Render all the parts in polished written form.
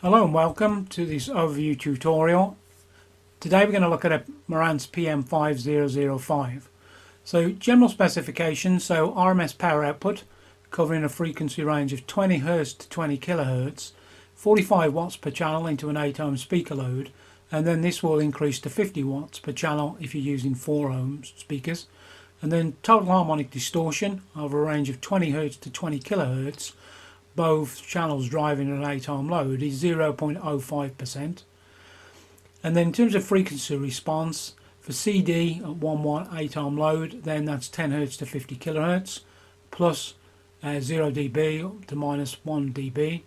Hello and welcome to this overview tutorial. Today we're going to look at a Marantz PM5005. So general specifications, so RMS power output covering a frequency range of 20 Hz to 20 kHz, 45 watts per channel into an 8 ohm speaker load, and then this will increase to 50 watts per channel if you're using 4 ohm speakers. And then total harmonic distortion over a range of 20 Hz to 20 kHz, both channels driving an 8 ohm load, is 0.05%. And then in terms of frequency response, for CD at 1 watt 8 ohm load, then that's 10 Hz to 50 kHz plus 0 dB up to -1 dB.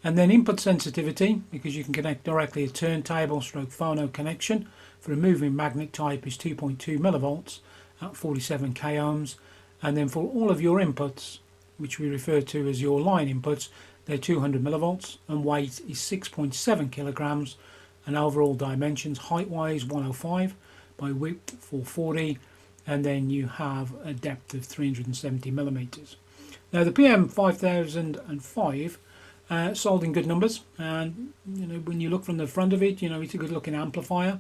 And then input sensitivity, because you can connect directly a turntable stroke phono connection for a moving magnet type, is 2.2 millivolts at 47 k ohms. And then for all of your inputs, which we refer to as your line inputs, they're 200 millivolts, and weight is 6.7 kilograms, and overall dimensions height-wise 105 by width 440, and then you have a depth of 370 millimeters. Now the PM5005 sold in good numbers, and when you look from the front of it, it's a good looking amplifier,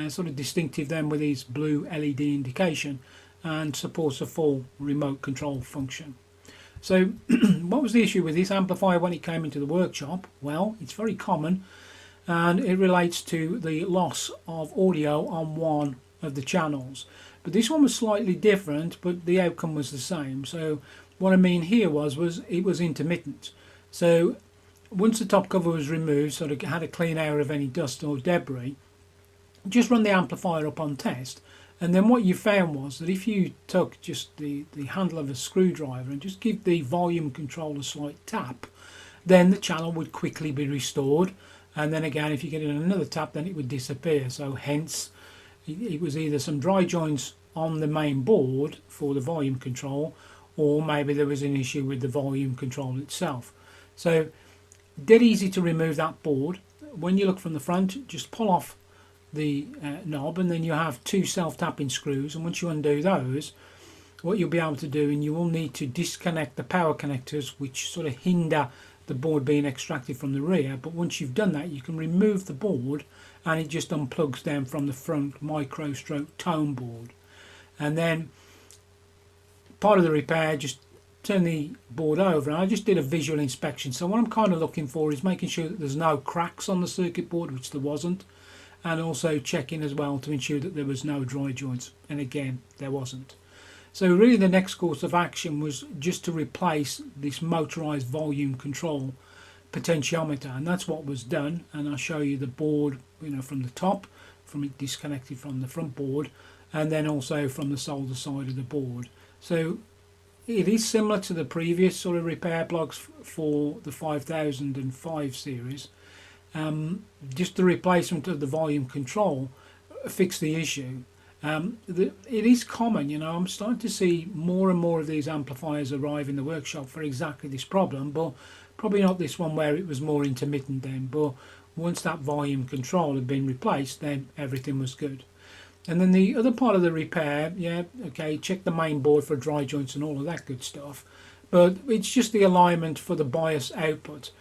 sort of distinctive then with his blue LED indication, and supports a full remote control function. So what was the issue with this amplifier when it came into the workshop? Well, it's very common, and it relates to the loss of audio on one of the channels. But this one was slightly different, but the outcome was the same. So what I mean here was it was intermittent. So once the top cover was removed, so it had a clean air of any dust or debris, just run the amplifier up on test. And then what you found was that if you took just the handle of a screwdriver and just give the volume control a slight tap, then the channel would quickly be restored. And then again, if you get in another tap, then it would disappear. So hence, it was either some dry joints on the main board for the volume control, or maybe there was an issue with the volume control itself. So dead easy to remove that board. When you look from the front, just pull off the knob, and then you have 2 self-tapping screws, and once you undo those, what you'll be able to do, and you will need to disconnect the power connectors which sort of hinder the board being extracted from the rear. But once you've done that, you can remove the board, and it just unplugs them from the front micro stroke tone board. And then part of the repair, just turn the board over, and I just did a visual inspection. So what I'm kind of looking for is making sure that there's no cracks on the circuit board, which there wasn't, and also checking as well to ensure that there was no dry joints, and again there wasn't. So really the next course of action was just to replace this motorized volume control potentiometer, and that's what was done. And I'll show you the board, from the top, from it disconnected from the front board, and then also from the solder side of the board. So it is similar to the previous sort of repair blocks for the 5005 series. Just the replacement of the volume control fixed the issue. It is common, I'm starting to see more and more of these amplifiers arrive in the workshop for exactly this problem, but probably not this one where it was more intermittent then. But once that volume control had been replaced, then everything was good. And then the other part of the repair, check the main board for dry joints and all of that good stuff, but it's just the alignment for the bias output.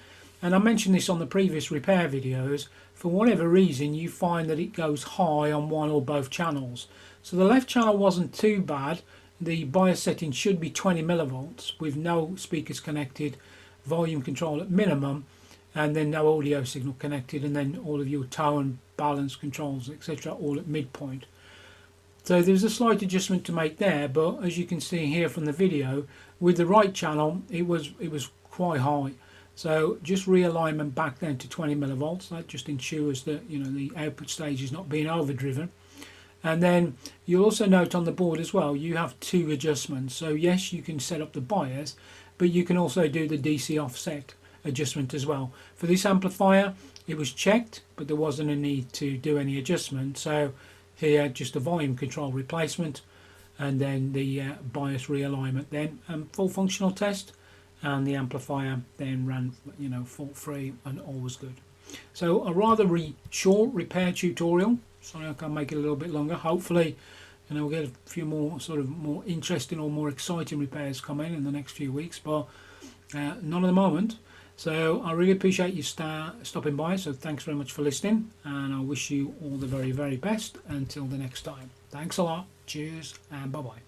And I mentioned this on the previous repair videos. For whatever reason, you find that it goes high on one or both channels. So the left channel wasn't too bad. The bias setting should be 20 millivolts with no speakers connected, volume control at minimum, and then no audio signal connected, and then all of your tone, balance controls, etc., all at midpoint. So there's a slight adjustment to make there, but as you can see here from the video, with the right channel, it was quite high. So just realignment back then to 20 millivolts. That just ensures that the output stage is not being overdriven. And then you'll also note on the board as well, you have 2 adjustments. So yes, you can set up the bias, but you can also do the DC offset adjustment as well. For this amplifier, it was checked, but there wasn't a need to do any adjustment. So here, just a volume control replacement, and then the bias realignment then, full functional test. And the amplifier then ran fault free and all was good. So a rather short repair tutorial. Sorry I can't make it a little bit longer. Hopefully we'll get a few more sort of more interesting or more exciting repairs coming in the next few weeks, but not at the moment. So I really appreciate you stopping by, so thanks very much for listening, and I wish you all the very, very best until the next time. Thanks a lot, cheers, and bye-bye.